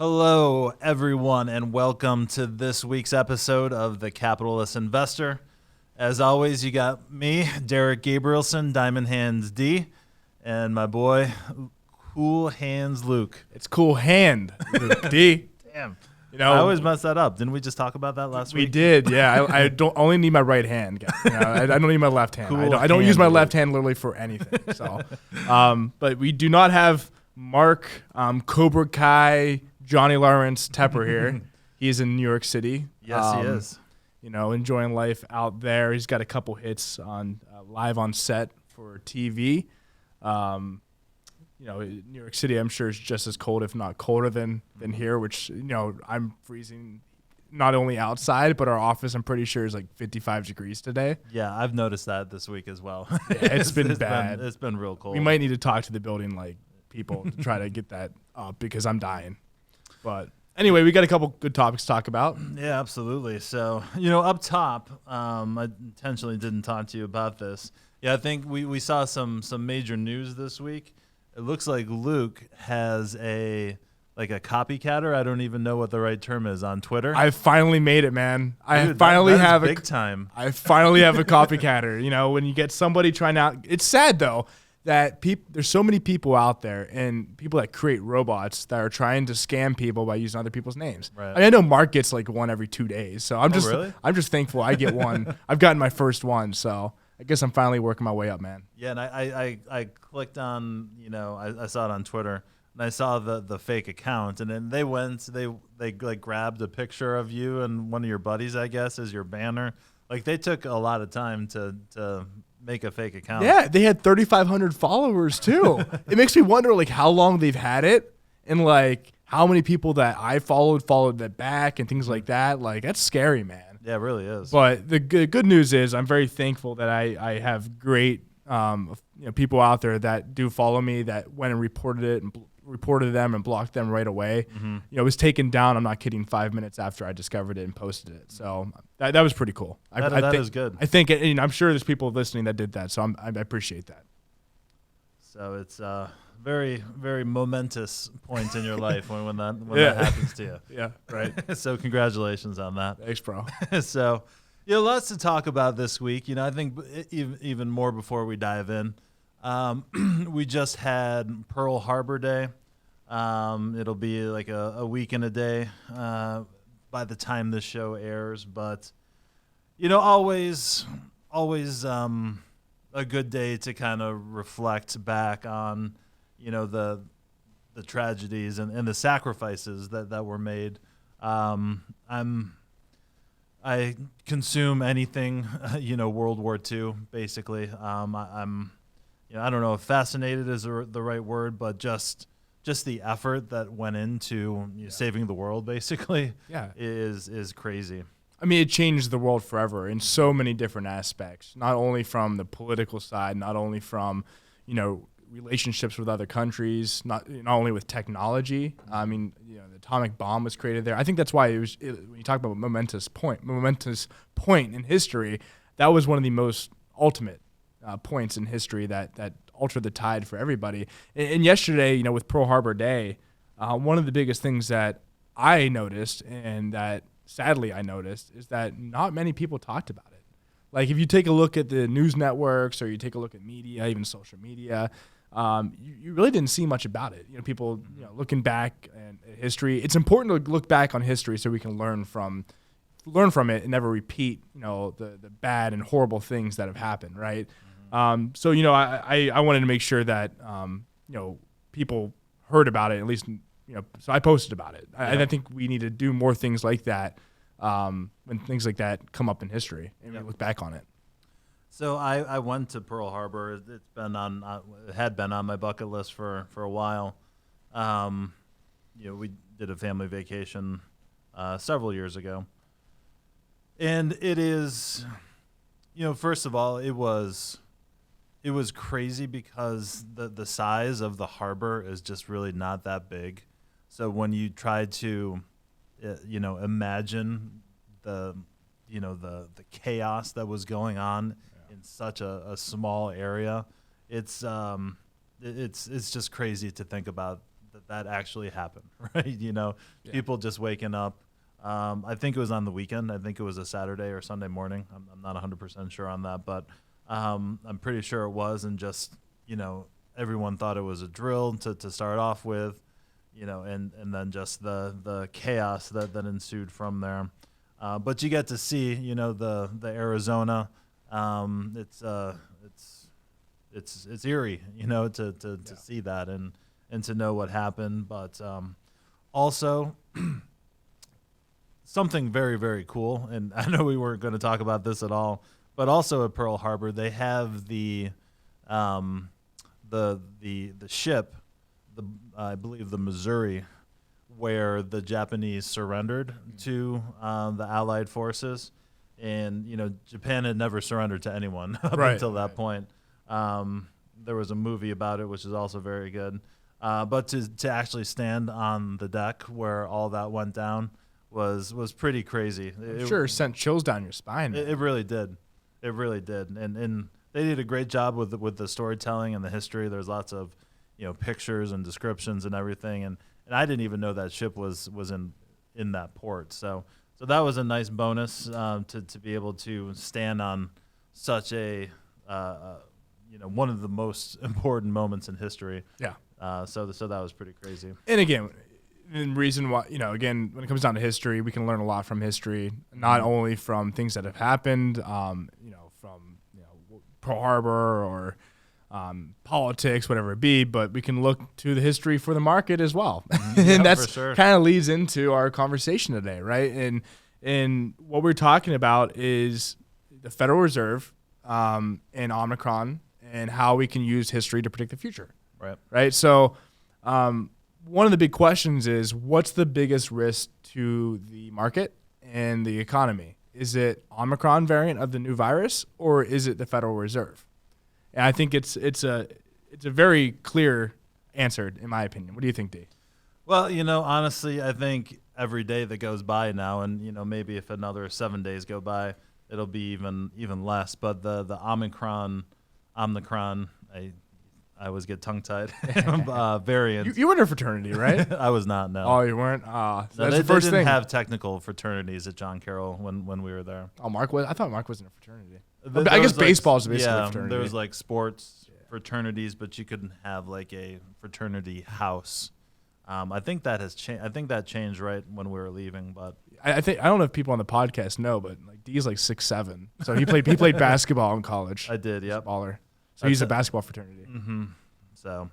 Hello, everyone, and welcome to this week's episode of The Capitalist Investor. As always, you got me, Derek Gabrielsen, Diamond Hands D, and my boy, Cool Hands Luke. It's Cool Hand Luke D. Damn. You know, I always mess that up. Didn't we just talk about that last week? We did, yeah. I don't only need my right hand. You know, I don't need my left hand. Cool I don't use my hand, left hand literally for anything. So, but we do not have Mark Cobra Kai, Johnny Lawrence Tepper here. He's in New York City. Yes, he is. You know, enjoying life out there. He's got a couple hits on live on set for TV. You know, New York City, I'm sure, is just as cold, if not colder than here, which, you know, I'm freezing not only outside, but our office, I'm pretty sure, is like 55 degrees today. Yeah, I've noticed that this week as well. Yeah, it's been bad. It's been real cold. We might need to talk to the building people to try to get that up because I'm dying. But anyway, we got a couple good topics to talk about. Yeah, absolutely. So, you know, up top, I intentionally didn't talk to you about this. Yeah, I think we saw some major news this week. It looks like Luke has a copycatter. I don't even know what the right term is on Twitter. I finally made it, man. Dude, that is big time. I finally have a copycatter. You know, when you get somebody trying out, it's sad though that there's so many people out there and people that create robots that are trying to scam people by using other people's names. Right. I mean, I know Mark gets like one every 2 days, so I'm just thankful I get one. I've gotten my first one, so I guess I'm finally working my way up, man. Yeah, and I clicked on, you know, I saw it on Twitter, and I saw the fake account, and then they like grabbed a picture of you and one of your buddies, I guess, as your banner. Like, they took a lot of time to make a fake account. Yeah, they had 3,500 followers too. It makes me wonder like how long they've had it and like how many people that I followed that back and things like that. Like, that's scary, man. Yeah, it really is. But the good news is I'm very thankful that I have great people out there that do follow me that went and reported them and blocked them right away. Mm-hmm. You know, it was taken down, I'm not kidding, 5 minutes after I discovered it and posted it. So that was pretty cool. That is good. I think, and I'm sure there's people listening that did that, so I appreciate that. So it's very, very momentous point in your life when that happens to you. Yeah, right. So congratulations on that. Thanks, bro. So, you know, lots to talk about this week. You know, I think even more before we dive in, we just had Pearl Harbor Day. It'll be like a week and a day by the time this show airs. But, you know, always a good day to kind of reflect back on, you know, the tragedies and the sacrifices that were made. I consume anything, you know, World War II, basically. I'm, you know, I don't know if fascinated is the right word, but just the effort that went into saving the world, basically, is crazy. I mean, it changed the world forever in so many different aspects, not only from the political side, not only from, you know, relationships with other countries, not only with technology. I mean, you know, the atomic bomb was created there. I think that's why when you talk about momentous point in history, that was one of the most ultimate points in history that altered the tide for everybody. And yesterday, you know, with Pearl Harbor Day, one of the biggest things that I noticed and that sadly I noticed is that not many people talked about it. Like, if you take a look at the news networks or you take a look at media, even social media, you really didn't see much about it. You know, people, you know, looking back at history, it's important to look back on history so we can learn from it and never repeat, you know, the bad and horrible things that have happened, right? Mm-hmm. So, you know, I wanted to make sure that, you know, people heard about it, at least, you know, so I posted about it. Yeah. And I think we need to do more things like that when things like that come up in history and we look back on it. So I went to Pearl Harbor. It's been it had been on my bucket list for a while. You know, we did a family vacation several years ago, and it is, you know, first of all, it was crazy because the size of the harbor is just really not that big. So when you try to, you know, imagine the chaos that was going on in such a small area, it's just crazy to think about that actually happened, right? People just waking up. I think it was on the weekend. I think it was a Saturday or Sunday morning. I'm not 100% sure on that, but I'm pretty sure it was. And just, everyone thought it was a drill to start off with, and then just the chaos that ensued from there. But you get to see, the Arizona. It's eerie, to see that and to know what happened. But also something very, very cool. And I know we weren't going to talk about this at all, but also at Pearl Harbor, they have the ship, I believe the Missouri, where the Japanese surrendered to the Allied forces. And, Japan had never surrendered to anyone up until that point. There was a movie about it, which is also very good. But to actually stand on the deck where all that went down was pretty crazy. It sent chills down your spine. It really did. It really did. And they did a great job with the storytelling and the history. There's lots of, pictures and descriptions and everything. And I didn't even know that ship was in that port. So that was a nice bonus to be able to stand on such a one of the most important moments in history. Yeah. So that was pretty crazy. And again, the reason why, again, when it comes down to history, we can learn a lot from history, not only from things that have happened, from Pearl Harbor or politics, whatever it be, but we can look to the history for the market as well. And that's kind of leads into our conversation today, right? And what we're talking about is the Federal Reserve and Omicron and how we can use history to predict the future. Right. So one of the big questions is, what's the biggest risk to the market and the economy? Is it Omicron variant of the new virus, or is it the Federal Reserve? And I think it's a very clear answer, in my opinion. What do you think, D? Well, honestly, I think every day that goes by now, and maybe if another 7 days go by, it'll be even less. But the Omicron, I always get tongue-tied, variant. You were in a fraternity, right? I was not, no. Oh, you weren't? No, that's they the first didn't thing. have technical fraternities at John Carroll when we were there. Oh, Mark was? I thought Mark was in a fraternity. I guess baseball is basically a fraternity. There was sports fraternities, but you couldn't have a fraternity house. I think that has changed. I think that changed right when we were leaving. But I don't know if people on the podcast know, but D's 6'7", so he played basketball in college. I did, yep. Baller. So he's a basketball fraternity. Mm-hmm. So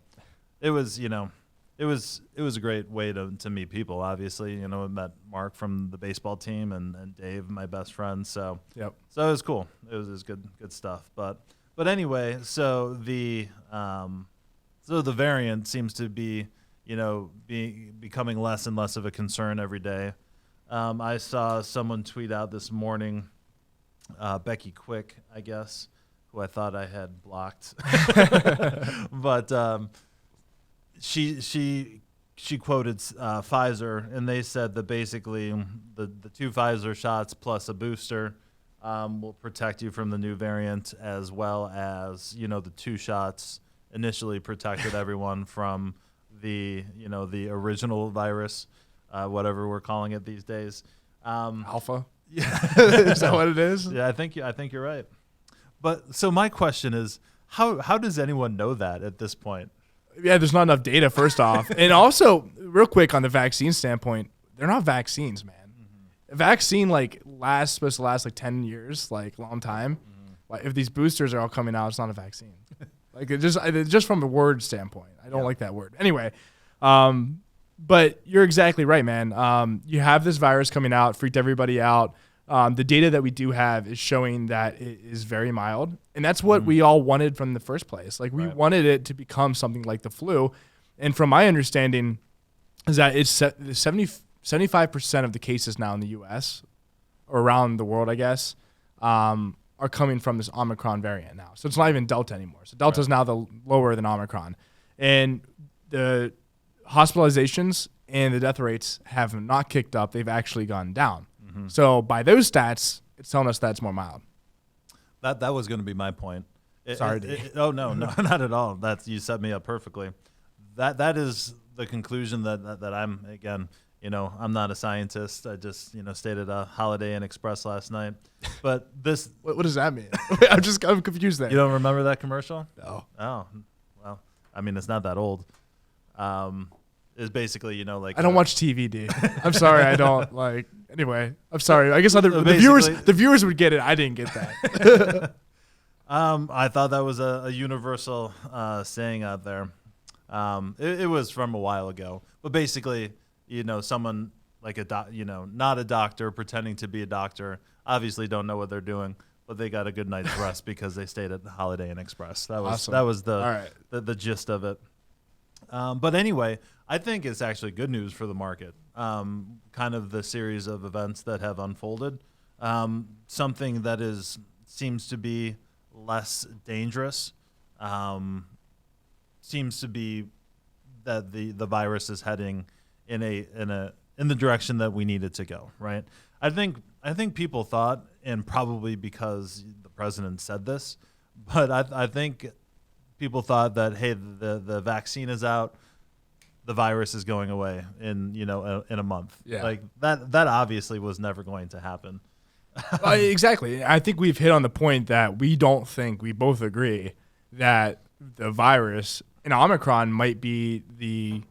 it was, it was a great way to meet people. Obviously, I met Mark from the baseball team and Dave, my best friend. So yep. So it was cool. It was good stuff. But anyway, so the variant seems to be becoming less and less of a concern every day. I saw someone tweet out this morning, Becky Quick, I guess, who I thought I had blocked, but she quoted Pfizer, and they said that basically the 2 Pfizer shots plus a booster will protect you from the new variant, as well as the 2 shots initially protected everyone from the original virus, whatever we're calling it these days. Alpha. Yeah, is that what it is? Yeah, I think you're right. But so my question is, how does anyone know that at this point? Yeah, there's not enough data, first off. And also, real quick on the vaccine standpoint, they're not vaccines, man. Mm-hmm. A vaccine supposed to last 10 years, long time. Mm-hmm. If these boosters are all coming out, it's not a vaccine. Just from a word standpoint, I don't like that word. Anyway, but you're exactly right, man. You have this virus coming out, freaked everybody out. The data that we do have is showing that it is very mild. And that's what we all wanted from the first place. We wanted it to become something like the flu. And from my understanding is that it's 75% of the cases now in the U.S. or around the world, I guess, are coming from this Omicron variant now. So it's not even Delta anymore. So Delta is now lower than Omicron. And the hospitalizations and the death rates have not kicked up. They've actually gone down. Mm-hmm. So by those stats, it's telling us that it's more mild. That was going to be my point. Sorry, oh, no, not at all. You set me up perfectly. That is the conclusion that I'm, again, I'm not a scientist. I just, stayed at a Holiday Inn Express last night. But this... What does that mean? I'm confused there. You don't remember that commercial? No. Oh, well, I mean, it's not that old. It's basically, like... I don't watch TV, dude. I'm sorry, I don't. Anyway, I'm sorry. I guess the viewers would get it. I didn't get that. I thought that was a universal saying out there. It was from a while ago. But basically... someone like not a doctor pretending to be a doctor, obviously don't know what they're doing, but they got a good night's rest because they stayed at the Holiday Inn Express. That was awesome. That was the gist of it. But anyway, I think it's actually good news for the market. Kind of the series of events that have unfolded. Something that seems to be less dangerous. Seems to be that the virus is heading in the direction that we need it to go, right? I think people thought, and probably because the president said this, but I think people thought that, hey, the vaccine is out, the virus is going away in a month. Yeah. Like that obviously was never going to happen. Exactly. I think we've hit on the point that we both agree that the virus and Omicron might be the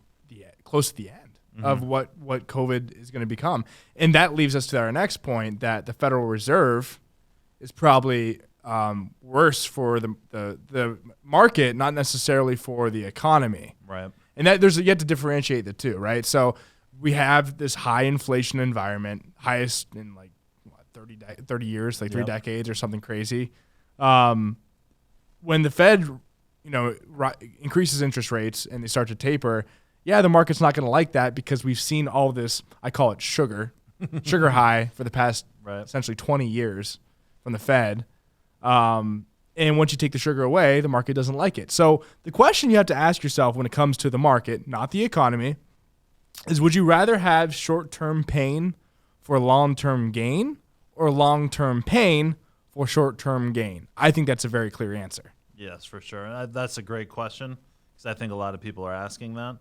close to the end of what COVID is going to become. And that leaves us to our next point, that the Federal Reserve is probably worse for the market, not necessarily for the economy. Right. And that there's yet to differentiate the two, right? So we have this high inflation environment, highest in 30 years, 3 decades or something crazy. When the Fed, increases interest rates and they start to taper, the market's not going to like that because we've seen all this, I call it sugar high for the past essentially 20 years from the Fed. And once you take the sugar away, the market doesn't like it. So the question you have to ask yourself when it comes to the market, not the economy, is would you rather have short-term pain for long-term gain or long-term pain for short-term gain? I think that's a very clear answer. Yes, for sure. That's a great question because I think a lot of people are asking that.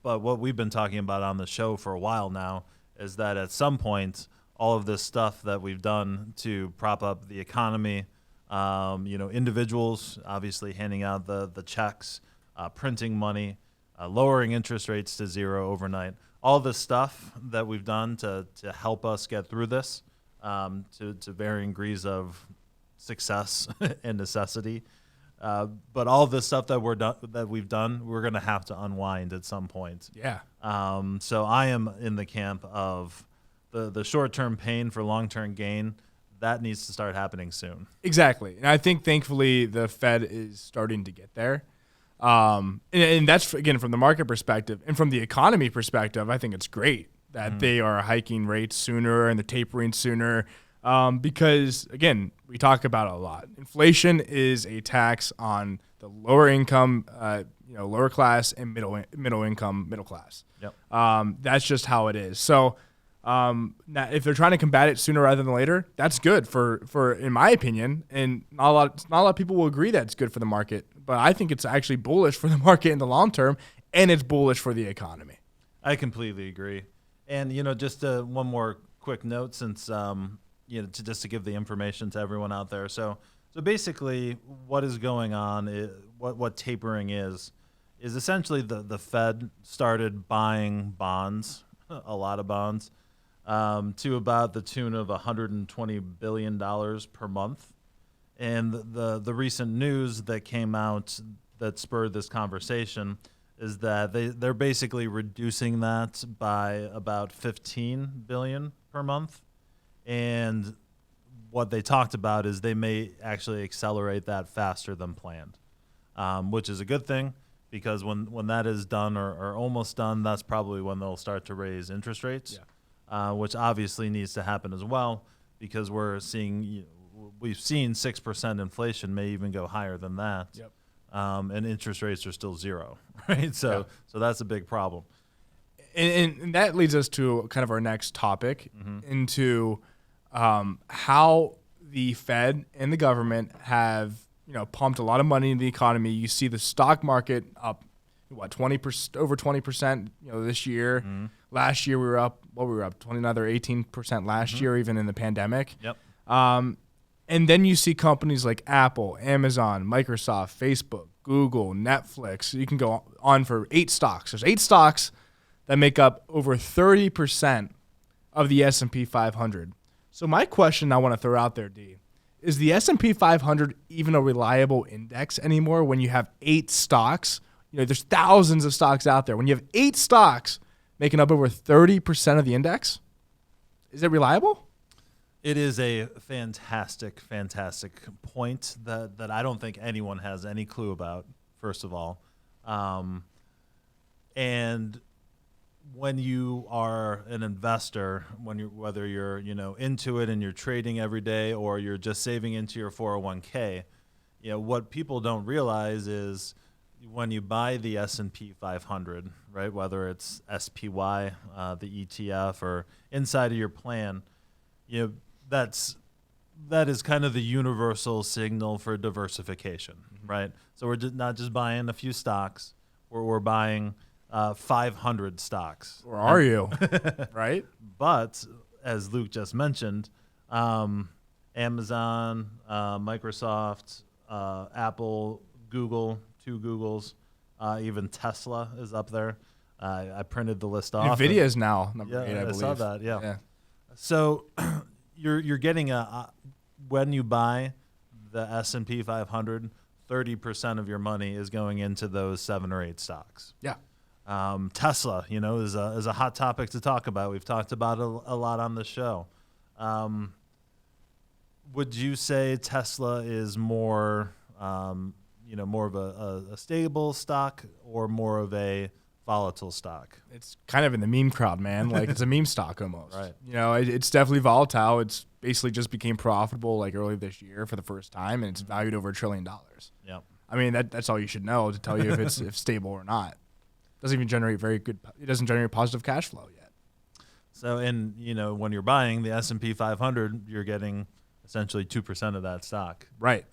But what we've been talking about on the show for a while now is that at some point, all of this stuff that we've done to prop up the economy, individuals obviously handing out the checks, printing money, lowering interest rates to zero overnight, all this stuff that we've done to help us get through this, to varying degrees of success and necessity. But all this stuff that we've done, we're going to have to unwind at some point. Yeah. So I am in the camp of the short-term pain for long-term gain. That needs to start happening soon. Exactly. And I think, thankfully, the Fed is starting to get there. And that's, again, from the market perspective. And from the economy perspective, I think it's great that they are hiking rates sooner and the tapering sooner. Because, again, we talk about it a lot. Inflation is a tax on the lower income, lower class and middle income, middle class. Yep. That's just how it is. So now if they're trying to combat it sooner rather than later, that's good for in my opinion. And not a lot of people will agree that it's good for the market, but I think it's actually bullish for the market in the long term, and it's bullish for the economy. I completely agree. And just one more quick note, since to give the information to everyone out there. So basically, what is going on? What tapering is essentially the Fed started buying bonds, a lot of bonds, to about the tune of $120 billion per month. And the recent news that came out that spurred this conversation is that they're basically reducing that by about $15 billion per month. And what they talked about is they may actually accelerate that faster than planned, which is a good thing because when that is done or almost done, that's probably when they'll start to raise interest rates, which obviously needs to happen as well because we've seen 6% inflation, may even go higher than that. Yep. And interest rates are still zero, right? So that's a big problem. And that leads us to kind of our next topic into how the Fed and the government have pumped a lot of money into the economy. You see the stock market up over 20%, this year. Mm-hmm. Last year we were up 18% last year, even in the pandemic. Yep. And then you see companies like Apple, Amazon, Microsoft, Facebook, Google, Netflix. You can go on for 8 stocks. There's 8 stocks that make up over 30% of the S&P 500. So my question I want to throw out there, D, is the S&P 500 even a reliable index anymore when you have 8 stocks? There's thousands of stocks out there. When you have 8 stocks making up over 30% of the index, is it reliable? It is a fantastic, fantastic point that I don't think anyone has any clue about, first of all. And when you are an investor, whether you're into it and you're trading every day or you're just saving into your 401k, what people don't realize is when you buy the S&P 500, right, whether it's SPY, the ETF, or inside of your plan, that is kind of the universal signal for diversification, right? So we're not just buying a few stocks, we're buying 500 stocks. Or are you? Right? But as Luke just mentioned, Amazon, Microsoft, Apple, Google, 2 Googles, even Tesla is up there. I printed the list off. NVIDIA is now number 8, I believe. I saw that, yeah. So you're getting when you buy the S&P 500, 30% of your money is going into those 7 or 8 stocks. Yeah. Tesla, is a hot topic to talk about. We've talked about it a lot on the show. Would you say Tesla is more, more of a stable stock or more of a volatile stock? It's kind of in the meme crowd, man. Like it's a meme stock almost. Right. It's definitely volatile. It's basically just became profitable like early this year for the first time, and it's valued over $1 trillion. Yep. I mean, that's all you should know to tell you if it's stable or not. Doesn't even generate it doesn't generate positive cash flow yet. So, when you're buying the S&P 500, you're getting essentially 2% of that stock. Right.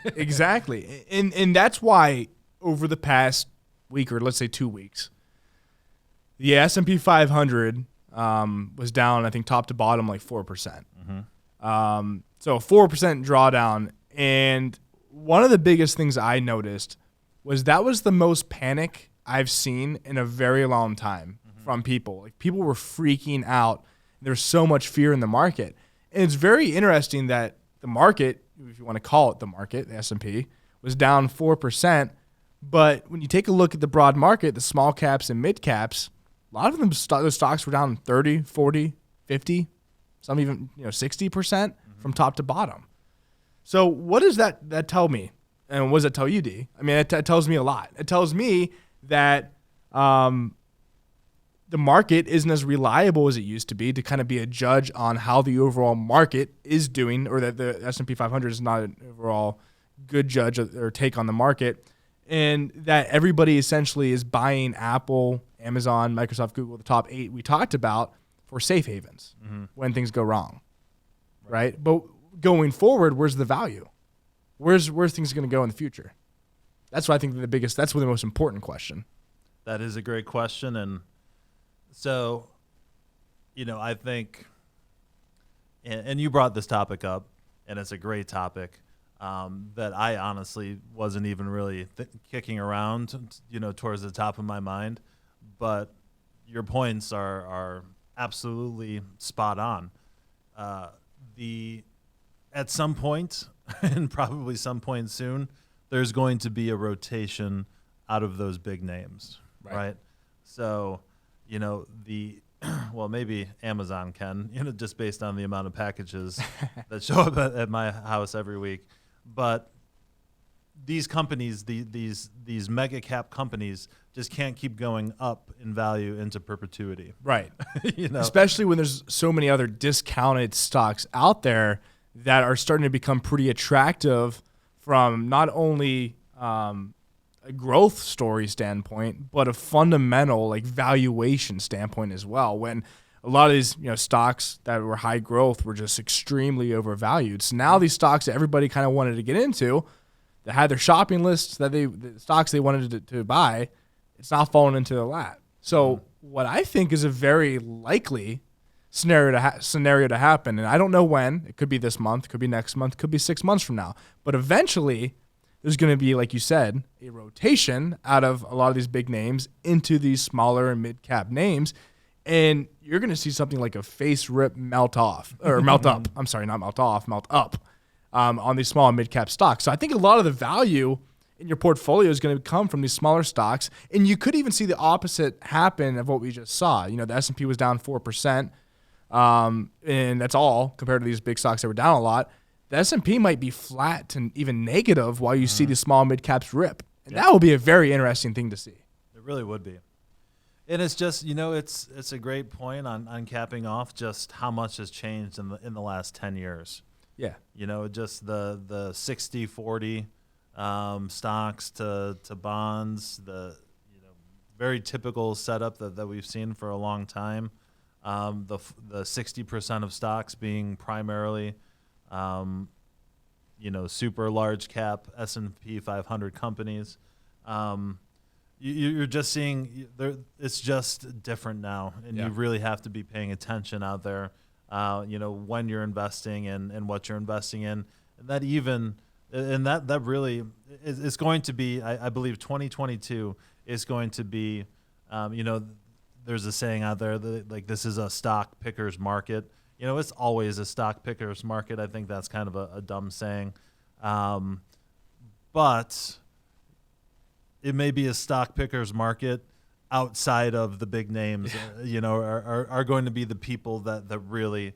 Exactly. And that's why over the past week, or let's say 2 weeks, the S&P 500 was down, I think, top to bottom, like 4%. Mm-hmm. So a 4% drawdown. And one of the biggest things I noticed was that was the most panic I've seen in a very long time from people. Like people were freaking out. There's so much fear in the market. And it's very interesting that the market, if you want to call it the market, the S&P, was down 4%. But when you take a look at the broad market, the small caps and mid caps, a lot of them, those stocks were down 30, 40, 50, some even 60% from top to bottom. So what does that tell me? And what does it tell you, D? I mean, it tells me a lot. It tells me that the market isn't as reliable as it used to be to kind of be a judge on how the overall market is doing, or that the S&P 500 is not an overall good judge or take on the market, and that everybody essentially is buying Apple, Amazon, Microsoft, Google, the top 8 we talked about, for safe havens when things go wrong, right? But going forward, where's the value? Where's things going to go in the future? That's what I think that's the most important question. That is a great question. And so, I think, and you brought this topic up, and it's a great topic that I honestly wasn't even really kicking around, towards the top of my mind. But your points are absolutely spot on. At some point, and probably some point soon, there's going to be a rotation out of those big names, right? So, maybe Amazon can, just based on the amount of packages that show up at my house every week. But these companies, these mega cap companies, just can't keep going up in value into perpetuity. Right. Especially when there's so many other discounted stocks out there that are starting to become pretty attractive from not only a growth story standpoint, but a fundamental valuation standpoint as well. When a lot of these stocks that were high growth were just extremely overvalued. So now these stocks that everybody kind of wanted to get into, that had their shopping lists, the stocks they wanted to buy, it's not falling into their lap. So what I think is a very likely scenario to happen, and I don't know when. It could be this month, could be next month, could be 6 months from now. But eventually, there's going to be, like you said, a rotation out of a lot of these big names into these smaller and mid-cap names, and you're going to see something like a face rip melt off, or melt up. I'm sorry, not melt off, melt up on these small and mid-cap stocks. So I think a lot of the value in your portfolio is going to come from these smaller stocks, and you could even see the opposite happen of what we just saw. You know, the S&P was down 4%, and that's all compared to these big stocks that were down a lot. The S&P might be flat to even negative while you see these small mid-caps rip. And that will be a very interesting thing to see. It really would be. And it's just, you know, it's a great point on capping off just how much has changed in the last 10 years. Yeah. You know, just the 60-40 stocks to bonds, the very typical setup that we've seen for a long time. The 60% of stocks being primarily super large cap S&P 500 companies. You're just seeing it's just different now, and you really have to be paying attention out there. When you're investing and what you're investing in, and that really is going to be. I believe 2022 is going to be. There's a saying out there that like this is a stock picker's market. You know, it's always a stock picker's market. I think that's kind of a dumb saying. But it may be a stock picker's market outside of the big names, are going to be the people that really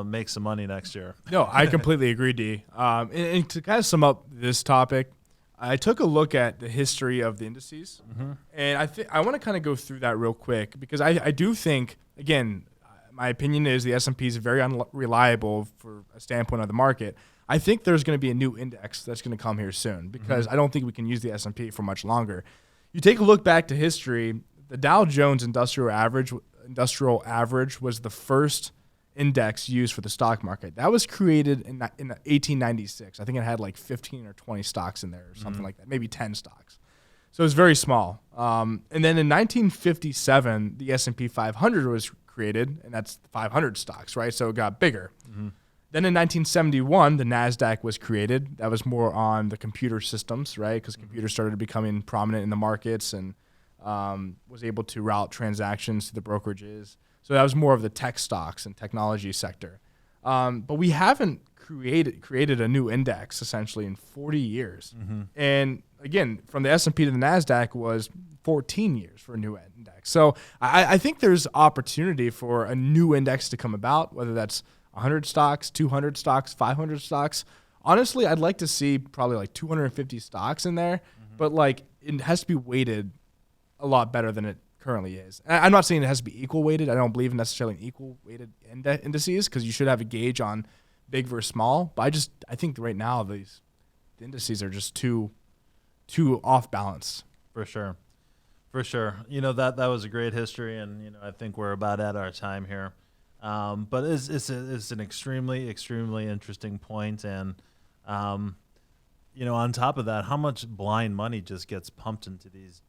make some money next year. No, I completely agree, D. And to kind of sum up this topic, I took a look at the history of the indices, and I want to kind of go through that real quick because I do think, again, my opinion is the S&P is very unreliable for a standpoint of the market. I think there's going to be a new index that's going to come here soon because I don't think we can use the S&P for much longer. You take a look back to history, the Dow Jones Industrial Average was the first index used for the stock market. That was created in 1896. I think it had like 15 or 20 stocks in there or something like that, maybe 10 stocks. So it was very small. And then in 1957, the S&P 500 was created, and that's 500 stocks, right? So it got bigger. Then in 1971, the NASDAQ was created. That was more on the computer systems, right? Because computers started becoming prominent in the markets and was able to route transactions to the brokerages. So that was more of the tech stocks and technology sector. But we haven't created a new index essentially in 40 years. And again, from the S&P to the NASDAQ was 14 years for a new index. So I think there's opportunity for a new index to come about, whether that's 100 stocks, 200 stocks, 500 stocks. Honestly, I'd like to see probably like 250 stocks in there, but like it has to be weighted a lot better than it currently is. And I'm not saying it has to be equal weighted. I don't believe in necessarily in equal weighted indices because you should have a gauge on big versus small. But I think right now the indices are just too off balance. For sure. That was a great history, and I think we're about at our time here. But it's an extremely, extremely interesting point, and on top of that, how much blind money just gets pumped into these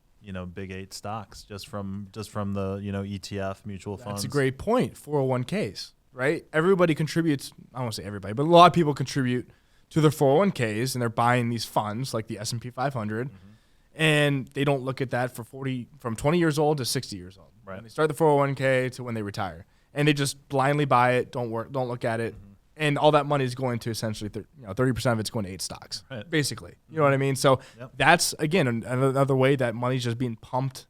big 8 stocks just from the ETF mutual funds. That's a great point. 401ks, right? Everybody contributes. I won't say everybody, but a lot of people contribute to their 401ks, and they're buying these funds like the S&P 500, and they don't look at that from 20 years old to 60 years old. Right. And they start the 401k to when they retire. And they just blindly buy it, don't look at it, and all that money is going to essentially 30% of it's going to 8 stocks, basically. You know what I mean? So that's again another way that money's just being pumped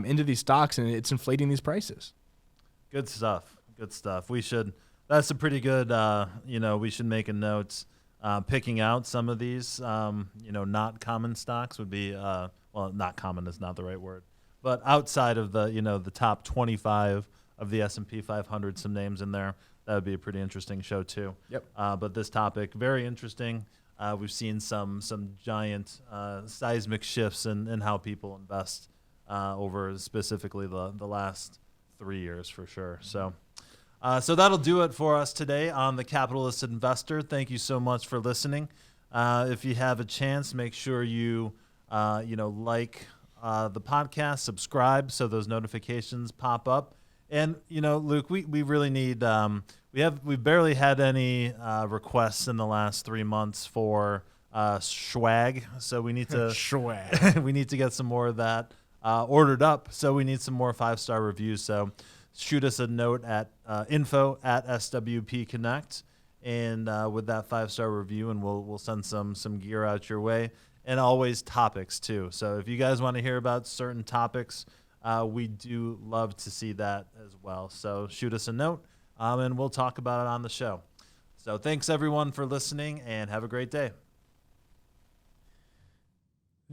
into these stocks, and it's inflating these prices. Good stuff. That's a pretty good. We should make a note. Picking out some of these, not common stocks would be not common is not the right word, but outside of the top 25. Of the S&P 500, some names in there. That would be a pretty interesting show too. Yep. But this topic, very interesting. We've seen some giant seismic shifts in how people invest over specifically the last 3 years for sure. So that'll do it for us today on The Capitalist Investor. Thank you so much for listening. If you have a chance, make sure you like the podcast, subscribe so those notifications pop up. And Luke, we really need we've barely had any requests in the last 3 months for swag, so we need to swag. we need to get some more of that ordered up. So we need some more 5-star reviews. So shoot us a note at info@swpconnect, and with that 5-star review, and we'll send some gear out your way, and always topics too. So if you guys want to hear about certain topics, we do love to see that as well. So shoot us a note, and we'll talk about it on the show. So thanks everyone for listening, and have a great day.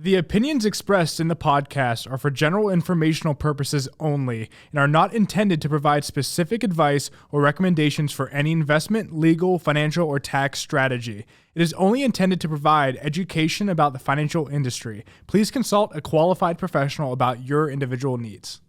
The opinions expressed in the podcast are for general informational purposes only and are not intended to provide specific advice or recommendations for any investment, legal, financial, or tax strategy. It is only intended to provide education about the financial industry. Please consult a qualified professional about your individual needs.